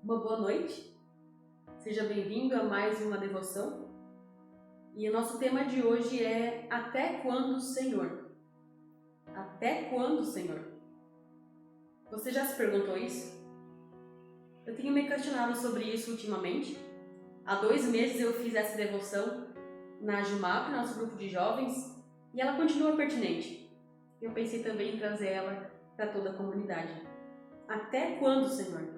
Uma boa noite, seja bem-vindo a mais uma devoção. E o nosso tema de hoje é Até quando, Senhor? Até quando, Senhor? Você já se perguntou isso? Eu tenho me questionado sobre isso ultimamente. Há 2 meses eu fiz essa devoção na Jumap, nosso grupo de jovens, e ela continua pertinente. Eu pensei também em trazer ela para toda a comunidade. Até quando, Senhor?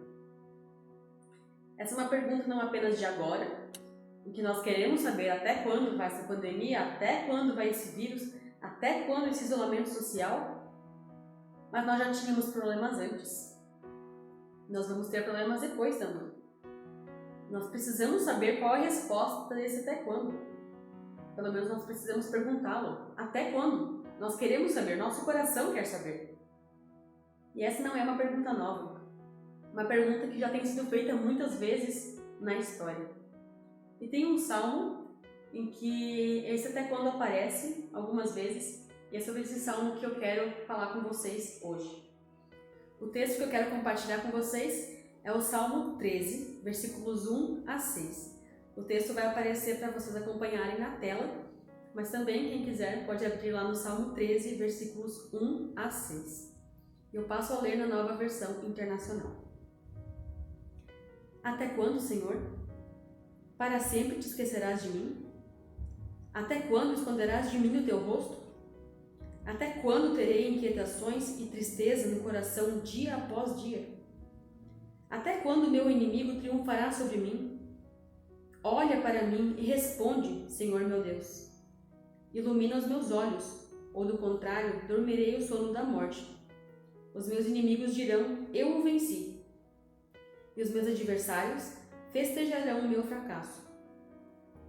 Essa é uma pergunta não apenas de agora, o que nós queremos saber até quando vai essa pandemia, até quando vai esse vírus, até quando esse isolamento social, mas nós já tínhamos problemas antes. Nós vamos ter problemas depois também. Nós precisamos saber qual é a resposta desse até quando. Pelo menos nós precisamos perguntá-lo. Até quando? Nós queremos saber, nosso coração quer saber. E essa não é uma pergunta nova. Uma pergunta que já tem sido feita muitas vezes na história. E tem um salmo em que esse até quando aparece algumas vezes, e é sobre esse salmo que eu quero falar com vocês hoje. O texto que eu quero compartilhar com vocês é o Salmo 13, versículos 1 a 6. O texto vai aparecer para vocês acompanharem na tela, mas também quem quiser pode abrir lá no Salmo 13, versículos 1 a 6. Eu passo a ler na Nova Versão Internacional. Até quando, Senhor? Para sempre te esquecerás de mim? Até quando esconderás de mim o teu rosto? Até quando terei inquietações e tristeza no coração dia após dia? Até quando meu inimigo triunfará sobre mim? Olha para mim e responde, Senhor meu Deus. Ilumina os meus olhos, ou do contrário, dormirei o sono da morte. Os meus inimigos dirão, eu o venci. E os meus adversários festejarão o meu fracasso.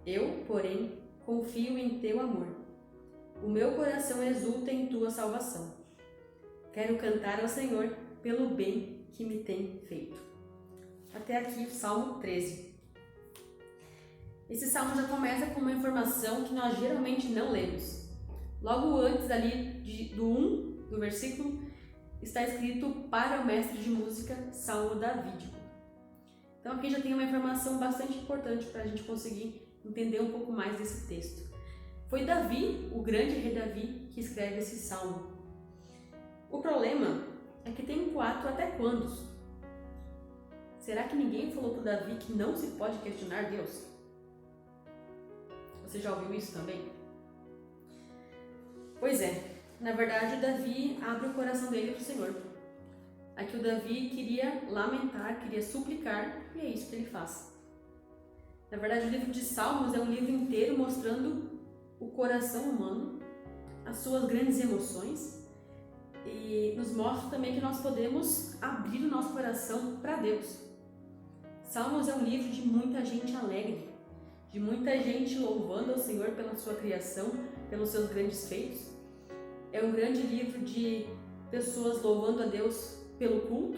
Eu, porém, confio em teu amor. O meu coração exulta em tua salvação. Quero cantar ao Senhor pelo bem que me tem feito. Até aqui o Salmo 13. Esse salmo já começa com uma informação que nós geralmente não lemos. Logo antes ali do versículo, está escrito para o mestre de música, Salmo davídico. Então aqui já tem uma informação bastante importante para a gente conseguir entender um pouco mais desse texto. Foi Davi, o grande rei Davi, que escreve esse salmo. O problema é que tem 4 até quandos. Será que ninguém falou para Davi que não se pode questionar Deus? Você já ouviu isso também? Pois é, na verdade o Davi abre o coração dele para o Senhor. Aqui o Davi queria lamentar, queria suplicar, e é isso que ele faz. Na verdade, o livro de Salmos é um livro inteiro mostrando o coração humano, as suas grandes emoções, e nos mostra também que nós podemos abrir o nosso coração para Deus. Salmos é um livro de muita gente alegre, de muita gente louvando ao Senhor pela sua criação, pelos seus grandes feitos. É um grande livro de pessoas louvando a Deus pelo culto,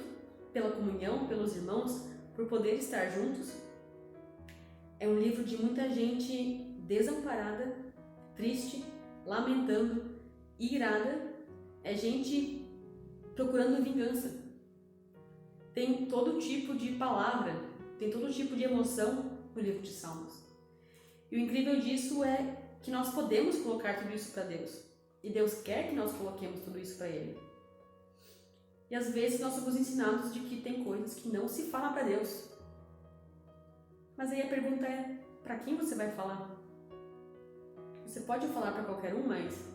pela comunhão, pelos irmãos, por poder estar juntos. É um livro de muita gente desamparada, triste, lamentando, irada. É gente procurando vingança. Tem todo tipo de palavra, tem todo tipo de emoção no livro de Salmos. E o incrível disso é que nós podemos colocar tudo isso para Deus. E Deus quer que nós coloquemos tudo isso para Ele. E às vezes nós somos ensinados de que tem coisas que não se fala para Deus. Mas aí a pergunta é, para quem você vai falar? Você pode falar para qualquer um, mas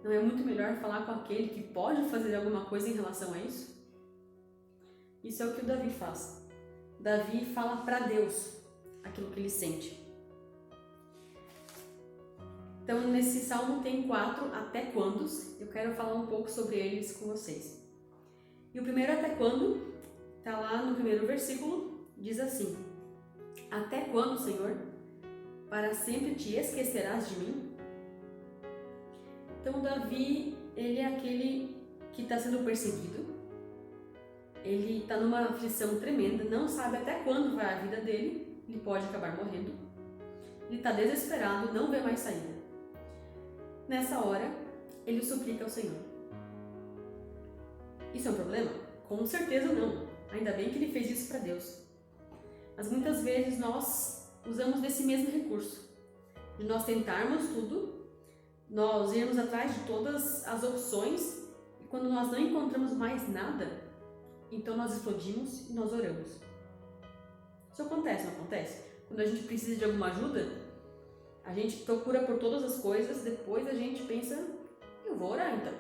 não é muito melhor falar com aquele que pode fazer alguma coisa em relação a isso? Isso é o que o Davi faz. Davi fala para Deus aquilo que ele sente. Então, nesse salmo tem 4 até quandos. Eu quero falar um pouco sobre eles com vocês. E o primeiro até quando está lá no primeiro versículo, diz assim: Até quando, Senhor? Para sempre te esquecerás de mim? Então Davi, ele é aquele que está sendo perseguido, ele está numa aflição tremenda, não sabe até quando vai a vida dele, ele pode acabar morrendo, ele está desesperado, não vê mais saída. Nessa hora, ele suplica ao Senhor. Isso é um problema? Com certeza não, ainda bem que ele fez isso para Deus. Mas muitas vezes nós usamos desse mesmo recurso, de nós tentarmos tudo, nós irmos atrás de todas as opções, e quando nós não encontramos mais nada, então nós explodimos e nós oramos. Isso acontece, não acontece? Quando a gente precisa de alguma ajuda, a gente procura por todas as coisas, depois a gente pensa, eu vou orar então.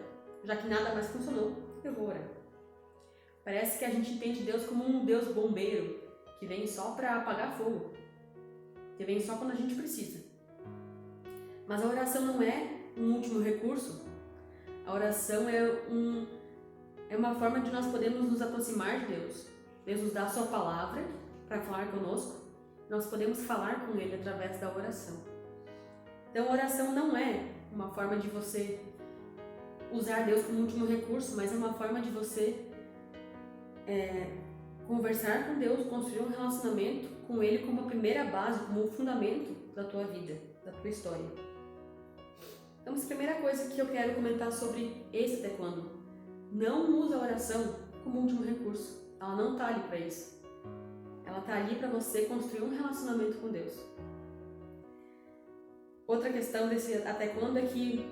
Já que nada mais funcionou, eu vou orar. Parece que a gente entende Deus como um Deus bombeiro, que vem só para apagar fogo, que vem só quando a gente precisa. Mas a oração não é um último recurso. A oração é uma forma de nós podermos nos aproximar de Deus. Deus nos dá a sua palavra para falar conosco. Nós podemos falar com Ele através da oração. Então a oração não é uma forma de você usar Deus como último recurso, mas é uma forma de você conversar com Deus, construir um relacionamento com Ele como a primeira base, como o fundamento da tua vida, da tua história. Então, a primeira coisa que eu quero comentar sobre esse até quando. Não usa a oração como último recurso. Ela não está ali para isso. Ela está ali para você construir um relacionamento com Deus. Outra questão desse até quando é que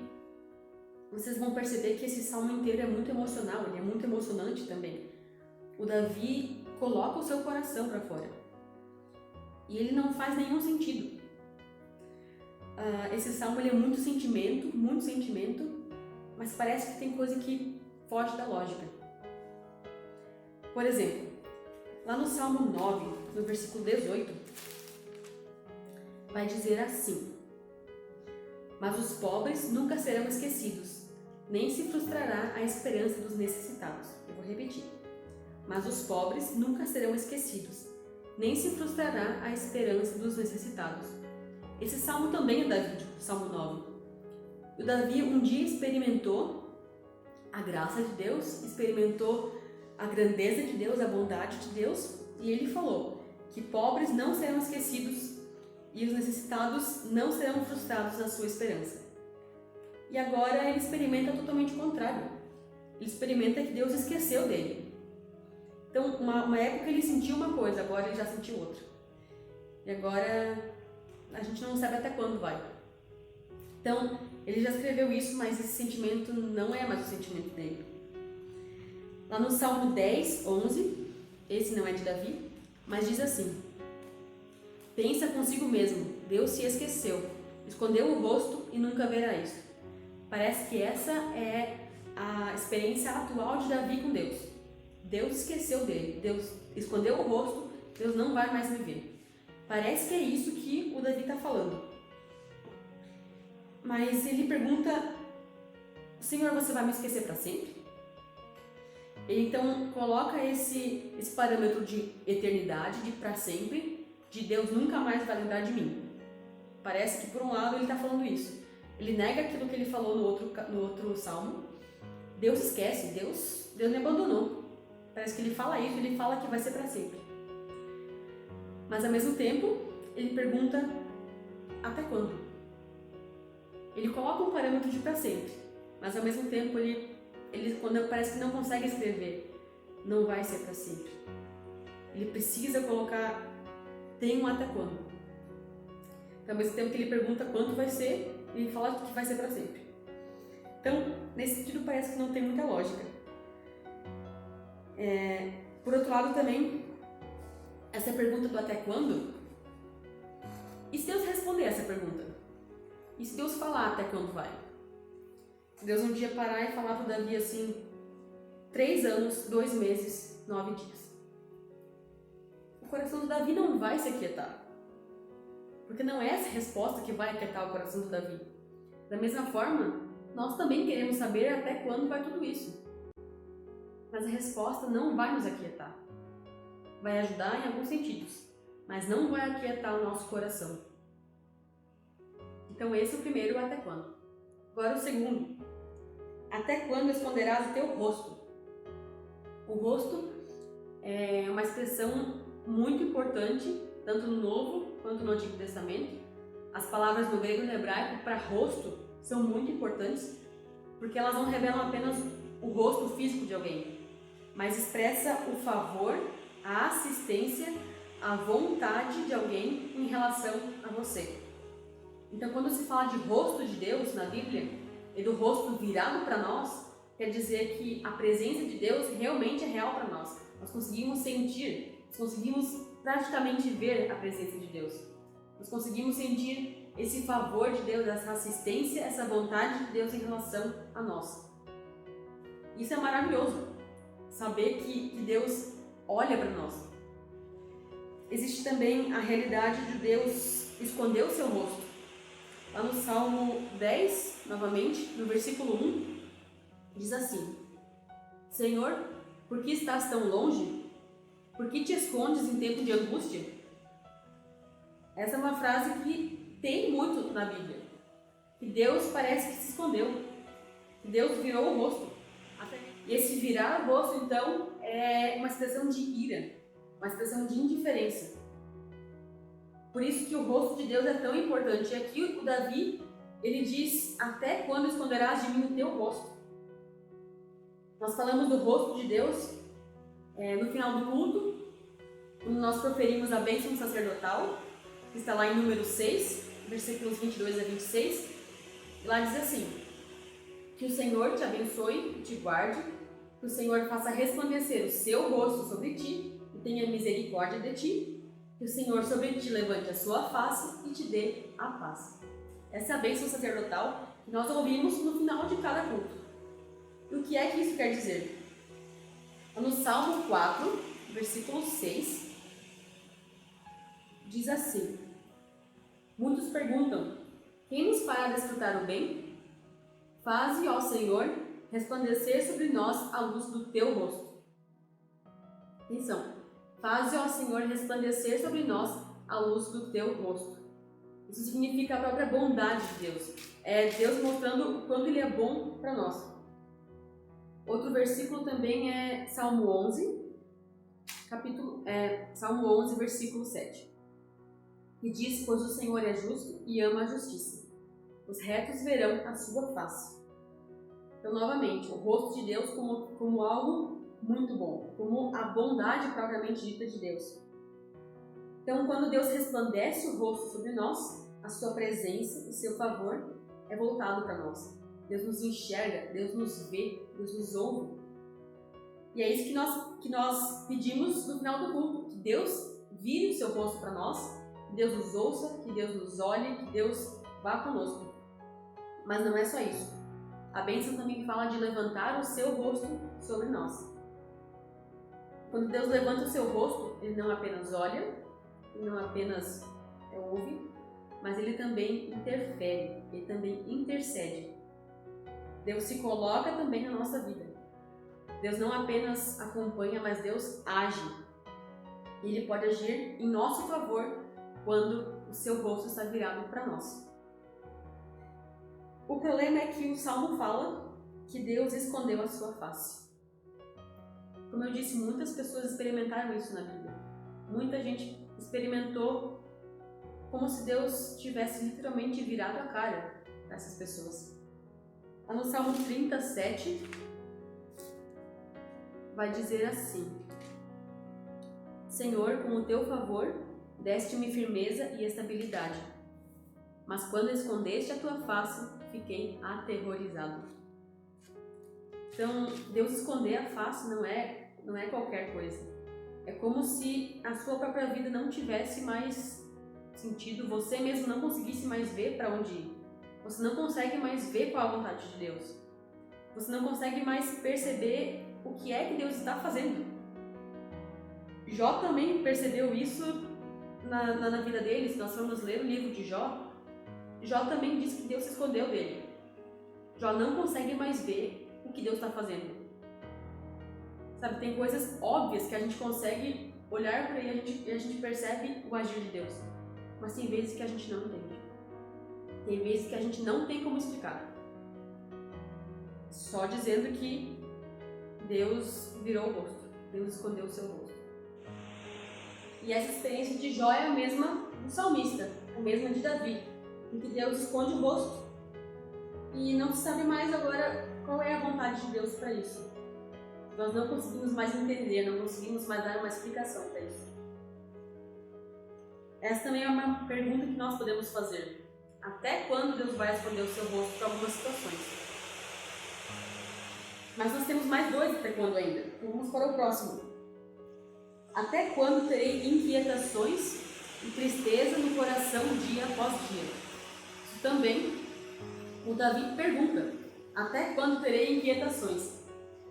vocês vão perceber que esse salmo inteiro é muito emocional, ele é muito emocionante também. O Davi coloca o seu coração para fora. E ele não faz nenhum sentido. Esse salmo ele é muito sentimento, mas parece que tem coisa que foge da lógica. Por exemplo, lá no Salmo 9, no versículo 18, vai dizer assim: mas os pobres nunca serão esquecidos, nem se frustrará a esperança dos necessitados. Eu vou repetir. Mas os pobres nunca serão esquecidos, nem se frustrará a esperança dos necessitados. Esse salmo também é Davi, Salmo 9. O Davi um dia experimentou a graça de Deus, experimentou a grandeza de Deus, a bondade de Deus, e ele falou que pobres não serão esquecidos e os necessitados não serão frustrados na sua esperança. E agora ele experimenta totalmente o contrário. Ele experimenta que Deus esqueceu dele. Então, uma época ele sentiu uma coisa, agora ele já sentiu outra. E agora a gente não sabe até quando vai. Então, ele já escreveu isso, mas esse sentimento não é mais o sentimento dele. Lá no Salmo 10, 11, esse não é de Davi, mas diz assim: pensa consigo mesmo, Deus se esqueceu, escondeu o rosto e nunca verá isso. Parece que essa é a experiência atual de Davi com Deus. Deus esqueceu dele, Deus escondeu o rosto, Deus não vai mais me ver. Parece que é isso que o Davi está falando. Mas ele pergunta: Senhor, você vai me esquecer para sempre? Ele então coloca esse parâmetro de eternidade, de para sempre, de Deus nunca mais vai lembrar de mim. Parece que por um lado ele está falando isso. Ele nega aquilo que ele falou no outro salmo. Deus esquece, Deus me abandonou. Parece que ele fala isso, ele fala que vai ser para sempre. Mas ao mesmo tempo, ele pergunta: até quando? Ele coloca um parâmetro de para sempre, mas ao mesmo tempo ele quando parece que não consegue escrever, não vai ser para sempre. Ele precisa colocar, tem um até quando. Então, ao mesmo tempo que ele pergunta quanto vai ser, ele fala que vai ser para sempre. Então, nesse sentido, parece que não tem muita lógica. Por outro lado, também, essa pergunta do até quando, e se Deus responder essa pergunta? E se Deus falar até quando vai? Se Deus um dia parar e falar para o Davi assim, 3 anos, 2 meses, 9 dias. O coração do Davi não vai se aquietar. Porque não é essa resposta que vai aquietar o coração do Davi. Da mesma forma, nós também queremos saber até quando vai tudo isso. Mas a resposta não vai nos aquietar. Vai ajudar em alguns sentidos, mas não vai aquietar o nosso coração. Então esse é o primeiro, até quando. Agora o segundo: até quando esconderás o teu rosto? O rosto é uma expressão muito importante, tanto no Novo quanto no Antigo Testamento. As palavras no grego e no hebraico para rosto são muito importantes, porque elas não revelam apenas o rosto físico de alguém, mas expressa o favor, a assistência, a vontade de alguém em relação a você. Então, quando se fala de rosto de Deus na Bíblia, e do rosto virado para nós, quer dizer que a presença de Deus realmente é real para nós. Nós conseguimos sentir, nós conseguimos praticamente ver a presença de Deus. Nós conseguimos sentir esse favor de Deus, essa assistência, essa vontade de Deus em relação a nós. Isso é maravilhoso, saber que Deus olha para nós. Existe também a realidade de Deus esconder o seu rosto. Lá no Salmo 10, novamente, no versículo 1, diz assim: Senhor, por que estás tão longe? Por que te escondes em tempo de angústia? Essa é uma frase que tem muito na Bíblia. Que Deus parece que se escondeu. Que Deus virou o rosto. E esse virar o rosto, então, é uma expressão de ira, uma expressão de indiferença. Por isso que o rosto de Deus é tão importante. E aqui o Davi, ele diz: até quando esconderás de mim o teu rosto? Nós falamos do rosto de Deus no final do culto, quando nós proferimos a bênção sacerdotal, que está lá em Números 6, versículos 22 a 26. E lá diz assim: que o Senhor te abençoe e te guarde, que o Senhor faça resplandecer o seu rosto sobre ti e tenha misericórdia de ti, que o Senhor sobre ti levante a sua face e te dê a paz. Essa é a bênção sacerdotal que nós ouvimos no final de cada culto. E o que é que isso quer dizer? No Salmo 4, versículo 6, diz assim: muitos perguntam: quem nos fará desfrutar o bem? Faze, ó Senhor, resplandecer sobre nós a luz do teu rosto. Atenção. Faze, ó Senhor, resplandecer sobre nós a luz do teu rosto. Isso significa a própria bondade de Deus. É Deus mostrando o quanto Ele é bom para nós. Outro versículo também é Salmo 11, Salmo 11, versículo 7. Que diz: pois o Senhor é justo e ama a justiça. Os retos verão a sua face. Então, novamente, o rosto de Deus como algo muito bom, como a bondade propriamente dita de Deus. Então, quando Deus resplandece o rosto sobre nós, a sua presença, o seu favor é voltado para nós. Deus nos enxerga, Deus nos vê, Deus nos ouve. E é isso que nós pedimos no final do culto, que Deus vire o seu rosto para nós, que Deus nos ouça, que Deus nos olhe, que Deus vá conosco. Mas não é só isso. A bênção também fala de levantar o seu rosto sobre nós. Quando Deus levanta o seu rosto, Ele não apenas olha, Ele não apenas ouve, mas Ele também interfere, Ele também intercede. Deus se coloca também na nossa vida. Deus não apenas acompanha, mas Deus age. Ele pode agir em nosso favor quando o seu rosto está virado para nós. O problema é que o Salmo fala que Deus escondeu a sua face. Como eu disse, muitas pessoas experimentaram isso na Bíblia. Muita gente experimentou como se Deus tivesse literalmente virado a cara dessas pessoas. Lá no Salmo 37, vai dizer assim: Senhor, com o teu favor, deste-me firmeza e estabilidade. Mas quando escondeste a tua face, fiquei aterrorizado. Então, Deus esconder a face não é qualquer coisa. É como se a sua própria vida não tivesse mais sentido, você mesmo não conseguisse mais ver para onde ir. Você não consegue mais ver qual a vontade de Deus. Você não consegue mais perceber o que é que Deus está fazendo. Jó também percebeu isso na vida dele. Se nós formos ler o livro de Jó, Jó também diz que Deus se escondeu dele. Jó não consegue mais ver o que Deus está fazendo. Sabe, tem coisas óbvias que a gente consegue olhar para ele e a gente percebe o agir de Deus. Mas tem vezes que a gente não entende. Tem vezes que a gente não tem como explicar. Só dizendo que Deus virou o rosto. Deus escondeu o seu rosto. E essa experiência de Jó é a mesma do salmista, a mesma de Davi, em que Deus esconde o rosto e não se sabe mais agora qual é a vontade de Deus para isso. Nós não conseguimos mais entender, não conseguimos mais dar uma explicação para isso. Essa também é uma pergunta que nós podemos fazer. Até quando Deus vai esconder o seu rosto para algumas situações? Mas nós temos mais dois até quando ainda. Então vamos para o próximo. Até quando terei inquietações e tristeza no coração dia após dia? Isso também o Davi pergunta. Até quando terei inquietações?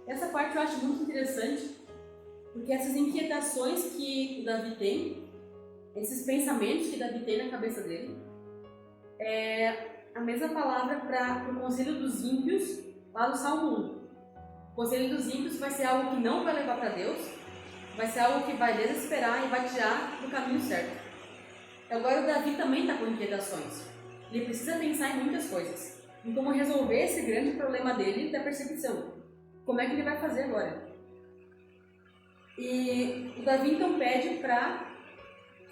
Essa parte eu acho muito interessante, porque essas inquietações que o Davi tem, esses pensamentos que Davi tem na cabeça dele, é a mesma palavra para o conselho dos ímpios lá no Salmo 1. O conselho dos ímpios vai ser algo que não vai levar para Deus, vai ser algo que vai desesperar e vai tirar do caminho certo. Agora o Davi também está com inquietações. Ele precisa pensar em muitas coisas, em como resolver esse grande problema dele da perseguição. Como é que ele vai fazer agora? E o Davi então pede para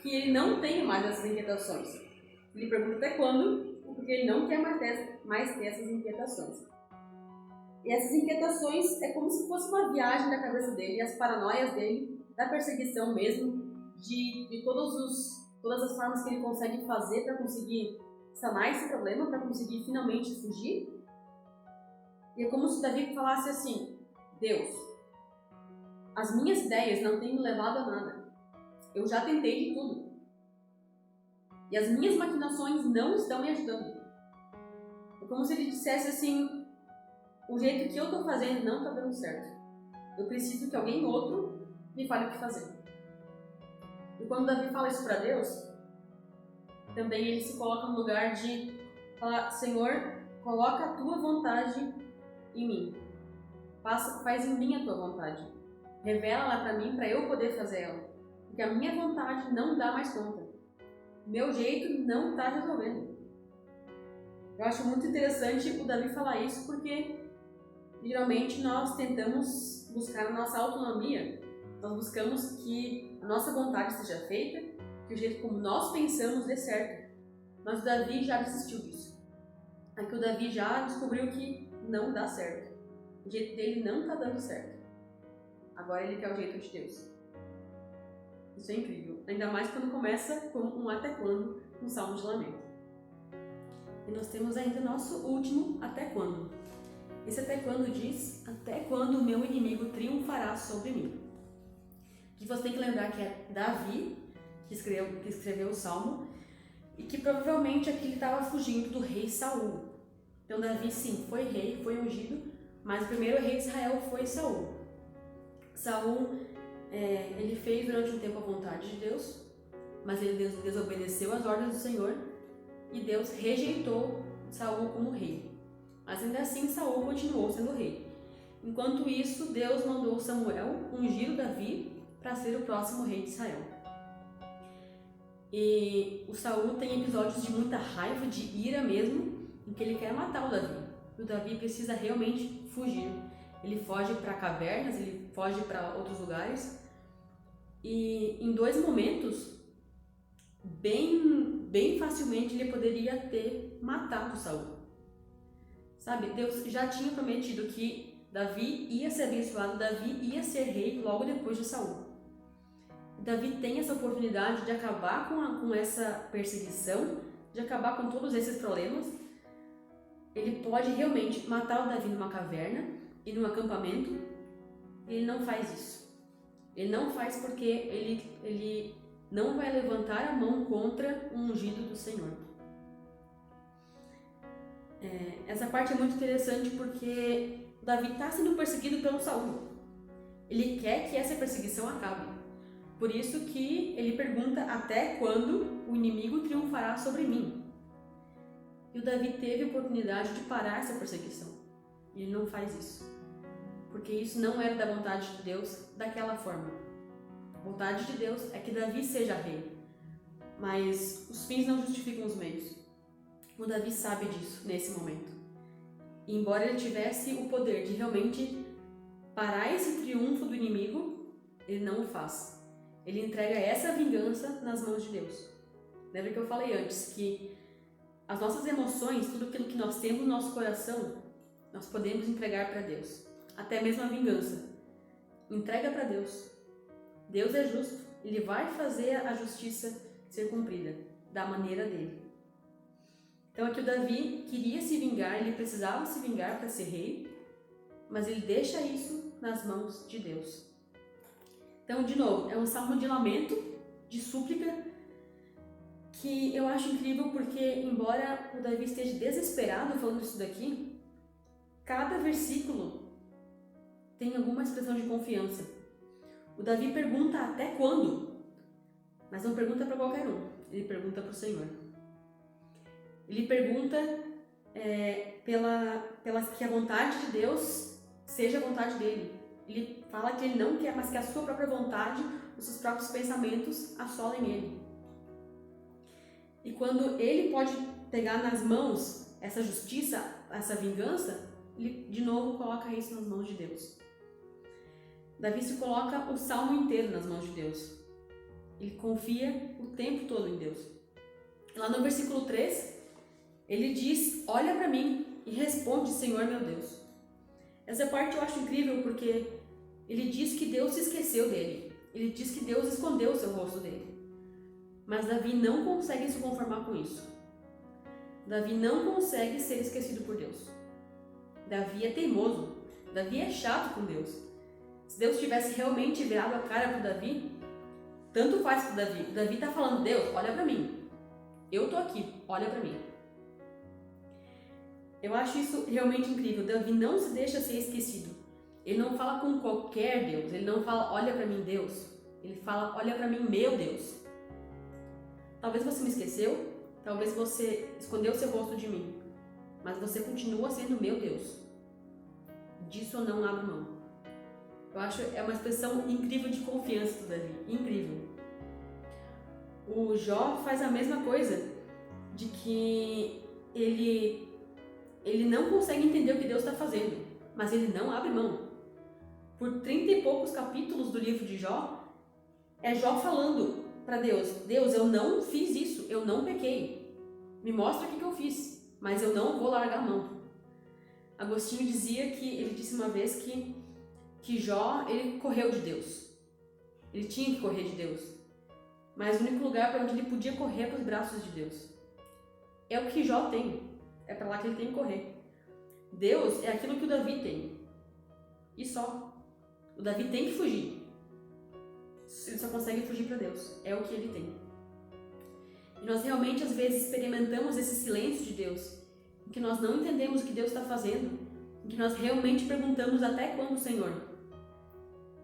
que ele não tenha mais essas inquietações. Ele pergunta até quando, porque ele não quer mais ter essas inquietações. E essas inquietações é como se fosse uma viagem da cabeça dele, as paranoias dele, da perseguição mesmo, de todas as formas que ele consegue fazer para conseguir sanar esse problema, para conseguir finalmente fugir. E é como se Davi falasse assim: Deus, as minhas ideias não têm me levado a nada. Eu já tentei de tudo. E as minhas maquinações não estão me ajudando. É como se ele dissesse assim: o jeito que eu estou fazendo não está dando certo. Eu preciso que alguém outro me fale o que fazer. E quando Davi fala isso para Deus, também ele se coloca no lugar de falar: Senhor, coloca a tua vontade em mim. Faz em mim a tua vontade. Revela-la para mim para eu poder fazer ela. Porque a minha vontade não dá mais conta. Meu jeito não está resolvendo. Eu acho muito interessante o Davi falar isso, porque geralmente nós tentamos buscar a nossa autonomia. Nós buscamos que a nossa vontade seja feita, que o jeito como nós pensamos dê certo. Mas o Davi já desistiu disso. Aqui o Davi já descobriu que não dá certo. O jeito dele não está dando certo. Agora ele quer o jeito de Deus. Isso é incrível. Ainda mais quando começa com um até quando, um salmo de lamento. E nós temos ainda nosso último até quando. Esse até quando diz: até quando o meu inimigo triunfará sobre mim. Que você tem que lembrar que é Davi que escreveu o salmo, e que provavelmente aqui ele estava fugindo do rei Saul. Então Davi sim, foi rei, foi ungido, mas o primeiro rei de Israel foi Saul. Saul, ele fez durante um tempo a vontade de Deus, mas ele desobedeceu às ordens do Senhor e Deus rejeitou Saul como rei. Mas ainda assim Saul continuou sendo rei. Enquanto isso, Deus mandou Samuel ungir Davi para ser o próximo rei de Israel. E o Saul tem episódios de muita raiva, de ira mesmo, em que ele quer matar o Davi. E o Davi precisa realmente fugir. Ele foge para cavernas, ele foge para outros lugares. E em dois momentos, bem facilmente, ele poderia ter matado Saul. Sabe, Deus já tinha prometido que Davi ia ser abençoado, Davi ia ser rei logo depois de Saul. Davi tem essa oportunidade de acabar com essa perseguição, de acabar com todos esses problemas. Ele pode realmente matar o Davi numa caverna e num acampamento. Ele não faz isso. Ele não faz porque ele não vai levantar a mão contra o ungido do Senhor. Essa parte é muito interessante porque Davi está sendo perseguido pelo Saul. Ele quer que essa perseguição acabe. Por isso que ele pergunta: até quando o inimigo triunfará sobre mim? E o Davi teve a oportunidade de parar essa perseguição. E ele não faz isso. Porque isso não era da vontade de Deus daquela forma. A vontade de Deus é que Davi seja rei. Mas os fins não justificam os meios. O Davi sabe disso nesse momento. E embora ele tivesse o poder de realmente parar esse triunfo do inimigo, ele não o faz. Ele entrega essa vingança nas mãos de Deus. Lembra que eu falei antes que as nossas emoções, tudo aquilo que nós temos no nosso coração, nós podemos entregar para Deus. Até mesmo a vingança. Entrega para Deus. Deus é justo. Ele vai fazer a justiça ser cumprida da maneira dele. Então aqui o Davi queria se vingar, ele precisava se vingar para ser rei, mas ele deixa isso nas mãos de Deus. Então, de novo, é um salmo de lamento, de súplica, que eu acho incrível porque, embora o Davi esteja desesperado falando isso daqui, cada versículo tem alguma expressão de confiança. O Davi pergunta até quando, mas não pergunta para qualquer um, ele pergunta para o Senhor. Ele pergunta pela que a vontade de Deus seja a vontade dele. Ele fala que ele não quer, mas que a sua própria vontade, os seus próprios pensamentos assolem ele. E quando ele pode pegar nas mãos essa justiça, essa vingança, ele de novo coloca isso nas mãos de Deus. Davi se coloca o salmo inteiro nas mãos de Deus. Ele confia o tempo todo em Deus. Lá no versículo 3, ele diz: olha para mim e responde, Senhor meu Deus. Essa parte eu acho incrível porque ele diz que Deus se esqueceu dele. Ele diz que Deus escondeu o seu rosto dele. Mas Davi não consegue se conformar com isso. Davi não consegue ser esquecido por Deus. Davi é teimoso. Davi é chato com Deus. Se Deus tivesse realmente virado a cara para Davi, tanto faz para Davi. Davi está falando: Deus, olha para mim. Eu tô aqui, olha para mim. Eu acho isso realmente incrível. Davi não se deixa ser esquecido. Ele não fala com qualquer Deus. Ele não fala: olha para mim, Deus. Ele fala: olha para mim, meu Deus. Talvez você me esqueceu, talvez você escondeu seu rosto de mim, mas você continua sendo meu Deus. Disso eu não abro mão. Eu acho é uma expressão incrível de confiança do Davi, incrível. O Jó faz a mesma coisa, de que ele não consegue entender o que Deus está fazendo, mas ele não abre mão. Por 30 e poucos capítulos do livro de Jó, é Jó falando para Deus: Deus, eu não fiz isso, eu não pequei, me mostra o que eu fiz, mas eu não vou largar a mão. Agostinho dizia ele disse uma vez que Jó, ele correu de Deus, ele tinha que correr de Deus, mas o único lugar para onde ele podia correr é para os braços de Deus. É o que Jó tem, é para lá que ele tem que correr. Deus é aquilo que o Davi tem, e só. O Davi tem que fugir. Ele só consegue fugir para Deus. É o que ele tem. E nós realmente, às vezes, experimentamos esse silêncio de Deus, em que nós não entendemos o que Deus está fazendo, em que nós realmente perguntamos: até quando, Senhor?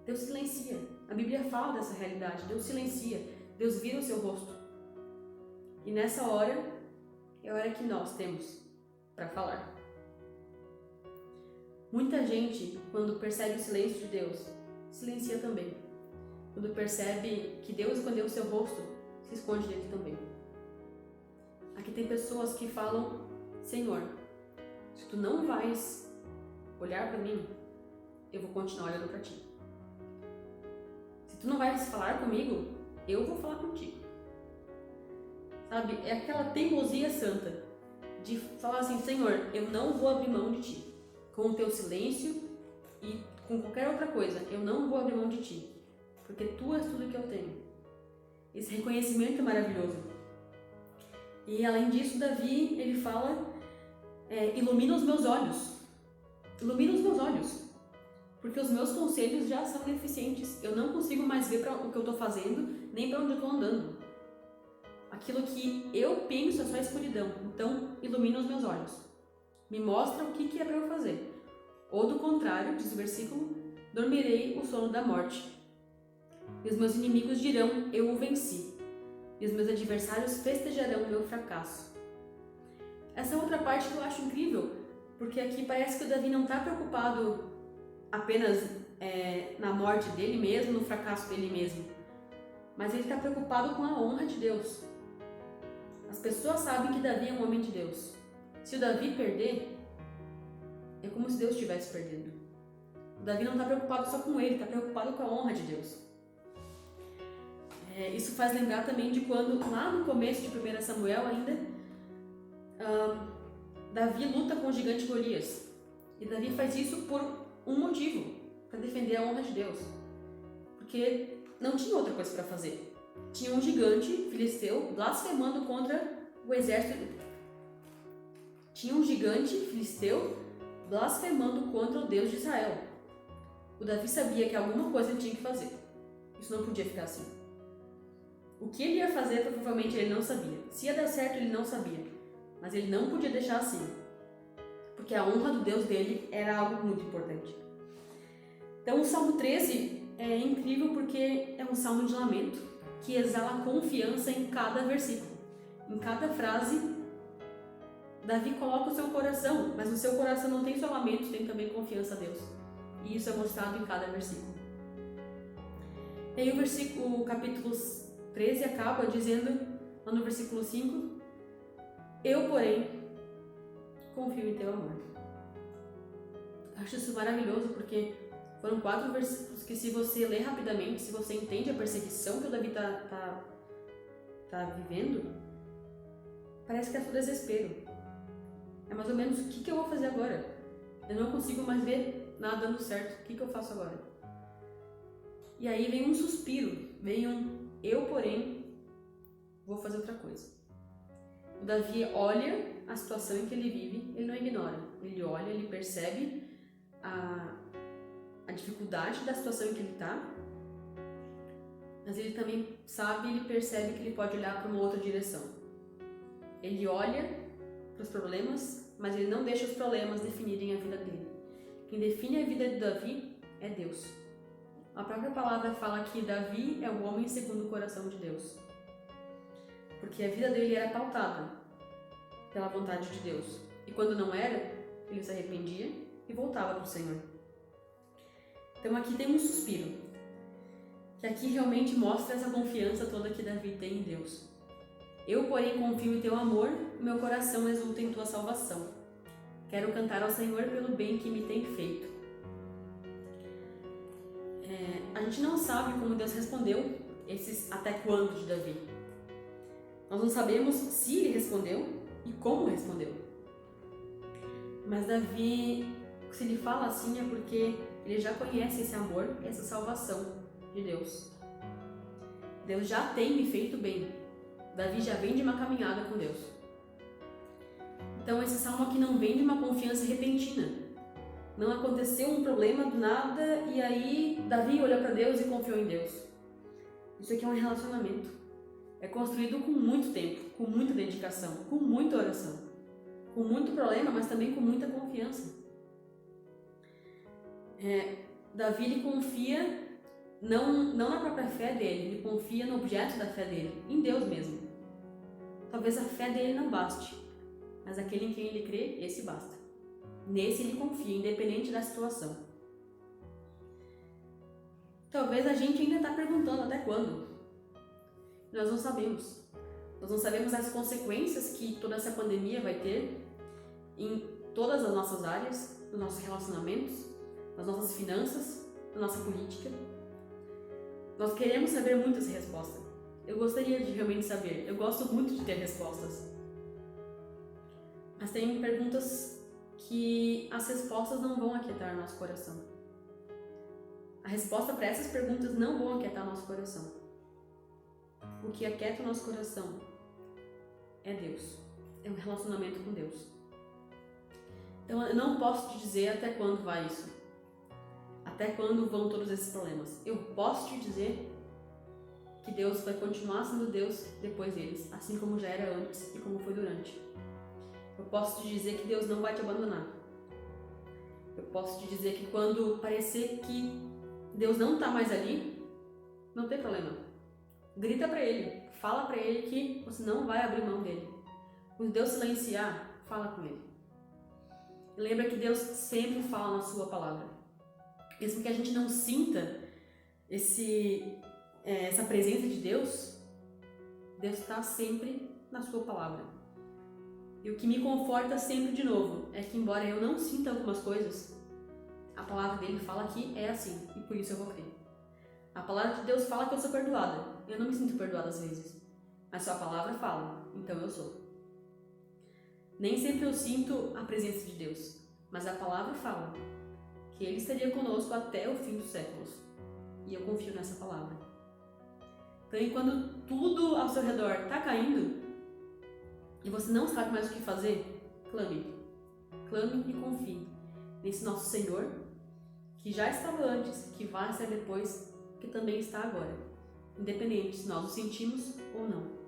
Deus silencia. A Bíblia fala dessa realidade. Deus silencia. Deus vira o seu rosto. E nessa hora, é a hora que nós temos para falar. Muita gente, quando percebe o silêncio de Deus, silencia também. Quando percebe que Deus escondeu o seu rosto, se esconde dele também. Aqui tem pessoas que falam: Senhor, se tu não vais olhar para mim, eu vou continuar olhando para ti. Se tu não vais falar comigo, eu vou falar contigo. Sabe, é aquela teimosia santa de falar assim: Senhor, eu não vou abrir mão de ti. Com o teu silêncio e com qualquer outra coisa, eu não vou abrir mão de ti, porque tu és tudo que eu tenho. Esse reconhecimento é maravilhoso. E além disso, Davi, ele fala: ilumina os meus olhos. Ilumina os meus olhos, porque os meus conselhos já são deficientes. Eu não consigo mais ver para o que eu estou fazendo, nem para onde eu estou andando. Aquilo que eu penso é só escuridão. Então, ilumina os meus olhos. Me mostra o que é para eu fazer. Ou do contrário, diz o versículo, dormirei o sono da morte. E os meus inimigos dirão: eu o venci. E os meus adversários festejarão o meu fracasso. Essa outra parte que eu acho incrível, porque aqui parece que o Davi não está preocupado apenas na morte dele mesmo, no fracasso dele mesmo, mas ele está preocupado com a honra de Deus. As pessoas sabem que Davi é um homem de Deus. Se o Davi perder, é como se Deus estivesse perdendo. O Davi não está preocupado só com ele, está preocupado com a honra de Deus. Isso faz lembrar também de quando, lá no começo de 1 Samuel ainda, Davi luta com o gigante Golias. E Davi faz isso por um motivo, para defender a honra de Deus. Porque não tinha outra coisa para fazer. tinha um gigante filisteu blasfemando contra o exército. Tinha um gigante filisteu blasfemando contra o Deus de Israel. O Davi sabia que alguma coisa ele tinha que fazer. Isso não podia ficar assim. O que ele ia fazer, provavelmente ele não sabia. Se ia dar certo, ele não sabia. Mas ele não podia deixar assim. Porque a honra do Deus dele era algo muito importante. Então o Salmo 13 é incrível porque é um salmo de lamento que exala confiança em cada versículo. Em cada frase, Davi coloca o seu coração, mas no seu coração não tem só lamento, tem também confiança a Deus. E isso é mostrado em cada versículo. E aí o capítulo 13 acaba dizendo, lá no versículo 5, eu, porém, confio em teu amor. Acho isso maravilhoso porque foram 4 versículos que, se você ler rapidamente, se você entende a perseguição que o Davi tá vivendo, parece que é só desespero. É mais ou menos, o que eu vou fazer agora? Eu não consigo mais ver nada dando certo. O que eu faço agora? E aí vem um suspiro, vem eu, porém, vou fazer outra coisa. O Davi olha a situação em que ele vive, ele não ignora. Ele olha, ele percebe a dificuldade da situação em que ele está, mas ele também sabe, ele percebe que ele pode olhar para uma outra direção. Ele olha para os problemas, mas ele não deixa os problemas definirem a vida dele. Quem define a vida de Davi é Deus. A própria palavra fala que Davi é o homem segundo o coração de Deus, porque a vida dele era pautada pela vontade de Deus. E quando não era, ele se arrependia e voltava para o Senhor. Então aqui tem um suspiro, que aqui realmente mostra essa confiança toda que Davi tem em Deus. Eu, porém, confio em teu amor, meu coração exulta em tua salvação. Quero cantar ao Senhor pelo bem que me tem feito. A gente não sabe como Deus respondeu esses até quando de Davi. Nós não sabemos se ele respondeu e como respondeu. Mas Davi, se ele fala assim, é porque ele já conhece esse amor, essa salvação de Deus. Deus já tem me feito bem. Davi já vem de uma caminhada com Deus. Então esse salmo aqui não vem de uma confiança repentina. Não aconteceu um problema do nada e aí Davi olhou para Deus e confiou em Deus. Isso aqui é um relacionamento. É construído com muito tempo, com muita dedicação, com muita oração, com muito problema, mas também com muita confiança. Davi, ele confia não na própria fé dele, ele confia no objeto da fé dele, em Deus mesmo. Talvez a fé dele não baste, mas aquele em quem ele crê, esse basta. Nesse ele confia, independente da situação. Talvez a gente ainda está perguntando até quando. Nós não sabemos. Nós não sabemos as consequências que toda essa pandemia vai ter em todas as nossas áreas, nos nossos relacionamentos, nas nossas finanças, na nossa política. Nós queremos saber muito essa resposta. Eu gostaria de realmente saber. Eu gosto muito de ter respostas. Mas tem perguntas que as respostas não vão aquietar nosso coração. A resposta para essas perguntas não vão aquietar nosso coração. O que aquieta o nosso coração é Deus. É um relacionamento com Deus. Então eu não posso te dizer até quando vai isso. Até quando vão todos esses problemas. Eu posso te dizer que Deus vai continuar sendo Deus depois deles, assim como já era antes e como foi durante. Eu posso te dizer que Deus não vai te abandonar. Eu posso te dizer que quando parecer que Deus não está mais ali, não tem problema. Grita para Ele, fala para Ele que você não vai abrir mão dele. Quando Deus silenciar, fala com Ele. E lembra que Deus sempre fala na sua palavra. Mesmo que a gente não sinta essa presença de Deus, Deus está sempre na sua palavra. E o que me conforta sempre de novo é que, embora eu não sinta algumas coisas, a palavra dele fala que é assim, e por isso eu vou crer. A palavra de Deus fala que eu sou perdoada. Eu não me sinto perdoada às vezes, mas só a palavra fala, então eu sou. Nem sempre eu sinto a presença de Deus, mas a palavra fala que Ele estaria conosco até o fim dos séculos. E eu confio nessa palavra. Então, quando tudo ao seu redor está caindo e você não sabe mais o que fazer, clame. Clame e confie nesse nosso Senhor, que já estava antes, que vai ser depois, que também está agora, independente se nós o sentimos ou não.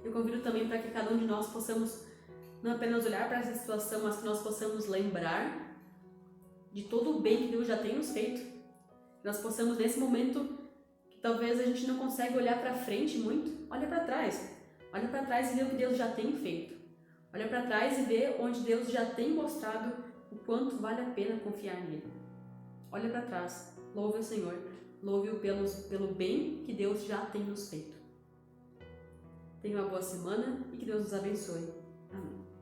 Eu convido também para que cada um de nós possamos não apenas olhar para essa situação, mas que nós possamos lembrar de todo o bem que Deus já tem nos feito. Que nós possamos, nesse momento, que talvez a gente não consegue olhar para frente muito, olha para trás. Olha para trás e vê o que Deus já tem feito. Olha para trás e vê onde Deus já tem mostrado o quanto vale a pena confiar nele. Olha para trás, louve o Senhor, louve-o pelo bem que Deus já tem nos feito. Tenha uma boa semana e que Deus nos abençoe. Amém.